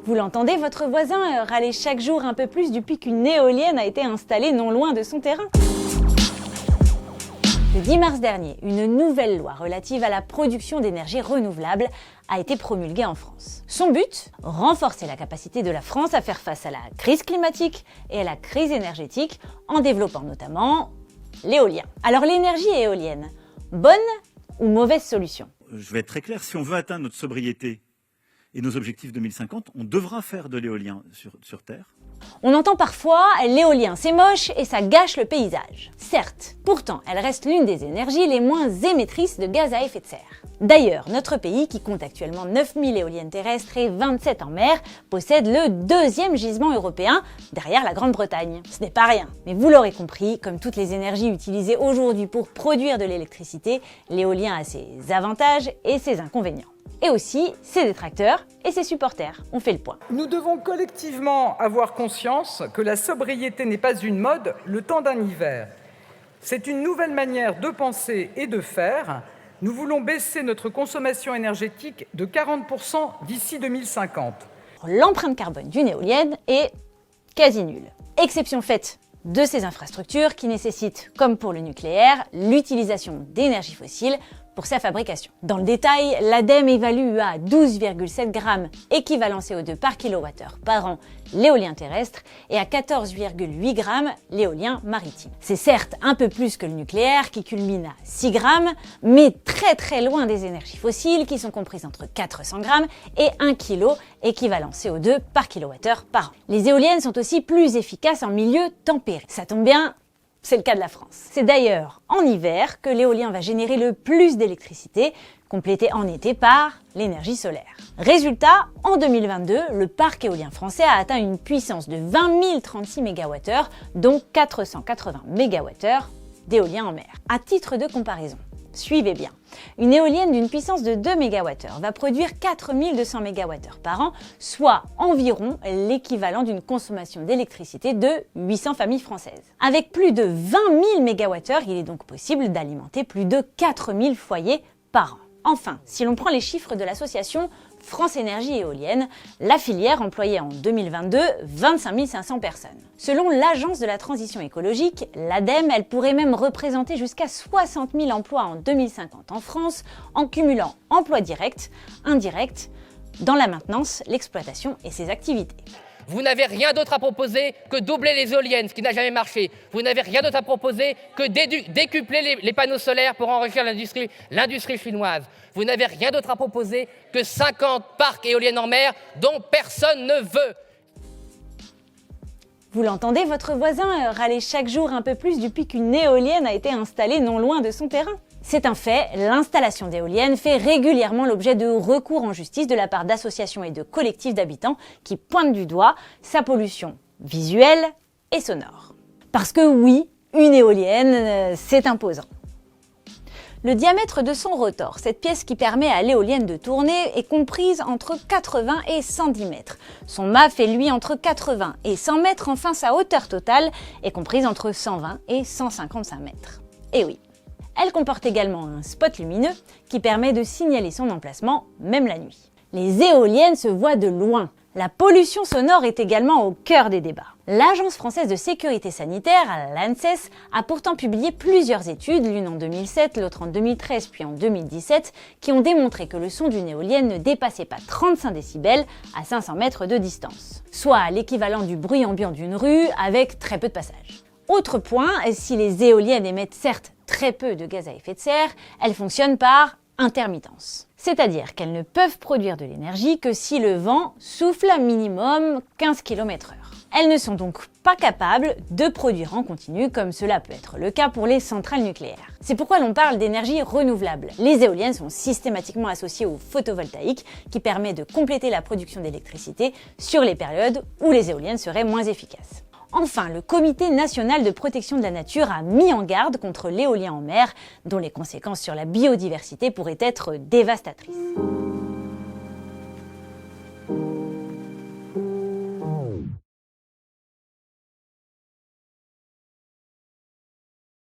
Vous l'entendez, votre voisin râler chaque jour un peu plus depuis qu'une éolienne a été installée non loin de son terrain. Le 10 mars dernier, une nouvelle loi relative à la production d'énergie renouvelable a été promulguée en France. Son but ? Renforcer la capacité de la France à faire face à la crise climatique et à la crise énergétique en développant notamment l'éolien. Alors l'énergie éolienne, bonne ou mauvaise solution ? Je vais être très clair, si on veut atteindre notre sobriété et nos objectifs 2050, on devra faire de l'éolien sur Terre. On entend parfois « l'éolien c'est moche et ça gâche le paysage ». Certes, pourtant elle reste l'une des énergies les moins émettrices de gaz à effet de serre. D'ailleurs, notre pays, qui compte actuellement 9000 éoliennes terrestres et 27 en mer, possède le deuxième gisement européen, derrière la Grande-Bretagne. Ce n'est pas rien, mais vous l'aurez compris, comme toutes les énergies utilisées aujourd'hui pour produire de l'électricité, l'éolien a ses avantages et ses inconvénients. Et aussi ses détracteurs et ses supporters. On fait le point. Nous devons collectivement avoir conscience que la sobriété n'est pas une mode le temps d'un hiver. C'est une nouvelle manière de penser et de faire. Nous voulons baisser notre consommation énergétique de 40% d'ici 2050. L'empreinte carbone d'une éolienne est quasi nulle. Exception faite de ces infrastructures qui nécessitent, comme pour le nucléaire, l'utilisation d'énergie fossile pour sa fabrication. Dans le détail, l'ADEME évalue à 12,7 grammes équivalent CO2 par kilowattheure par an l'éolien terrestre et à 14,8 grammes l'éolien maritime. C'est certes un peu plus que le nucléaire qui culmine à 6 grammes, mais très loin des énergies fossiles qui sont comprises entre 400 grammes et 1 kg équivalent CO2 par kilowattheure par an. Les éoliennes sont aussi plus efficaces en milieu tempéré. Ça tombe bien, c'est le cas de la France. C'est d'ailleurs en hiver que l'éolien va générer le plus d'électricité, complété en été par l'énergie solaire. Résultat, en 2022, le parc éolien français a atteint une puissance de 20 036 MWh, dont 480 MWh d'éolien en mer. À titre de comparaison, suivez bien, une éolienne d'une puissance de 2 MWh va produire 4200 MWh par an, soit environ l'équivalent d'une consommation d'électricité de 800 familles françaises. Avec plus de 20 000 MWh, il est donc possible d'alimenter plus de 4000 foyers par an. Enfin, si l'on prend les chiffres de l'association France Énergie Éolienne, la filière employait en 2022 25 500 personnes. Selon l'Agence de la transition écologique, l'ADEME, elle pourrait même représenter jusqu'à 60 000 emplois en 2050 en France, en cumulant emplois directs, indirects, dans la maintenance, l'exploitation et ses activités. Vous n'avez rien d'autre à proposer que doubler les éoliennes, ce qui n'a jamais marché. Vous n'avez rien d'autre à proposer que décupler les panneaux solaires pour enrichir l'industrie chinoise. Vous n'avez rien d'autre à proposer que 50 parcs éoliennes en mer dont personne ne veut. Vous l'entendez, votre voisin râler chaque jour un peu plus depuis qu'une éolienne a été installée non loin de son terrain ? C'est un fait, l'installation d'éoliennes fait régulièrement l'objet de recours en justice de la part d'associations et de collectifs d'habitants qui pointent du doigt sa pollution visuelle et sonore. Parce que oui, une éolienne, c'est imposant. Le diamètre de son rotor, cette pièce qui permet à l'éolienne de tourner, est comprise entre 80 et 110 mètres. Son mât fait lui entre 80 et 100 mètres, enfin sa hauteur totale est comprise entre 120 et 155 mètres. Et oui. Elle comporte également un spot lumineux qui permet de signaler son emplacement, même la nuit. Les éoliennes se voient de loin. La pollution sonore est également au cœur des débats. L'Agence française de sécurité sanitaire, l'ANSES, a pourtant publié plusieurs études, l'une en 2007, l'autre en 2013 puis en 2017, qui ont démontré que le son d'une éolienne ne dépassait pas 35 décibels à 500 mètres de distance, soit l'équivalent du bruit ambiant d'une rue avec très peu de passages. Autre point, si les éoliennes émettent certes très peu de gaz à effet de serre, elles fonctionnent par intermittence. C'est-à-dire qu'elles ne peuvent produire de l'énergie que si le vent souffle à minimum 15 km/h. Elles ne sont donc pas capables de produire en continu comme cela peut être le cas pour les centrales nucléaires. C'est pourquoi l'on parle d'énergie renouvelable. Les éoliennes sont systématiquement associées au photovoltaïque qui permet de compléter la production d'électricité sur les périodes où les éoliennes seraient moins efficaces. Enfin, le Comité national de protection de la nature a mis en garde contre l'éolien en mer, dont les conséquences sur la biodiversité pourraient être dévastatrices.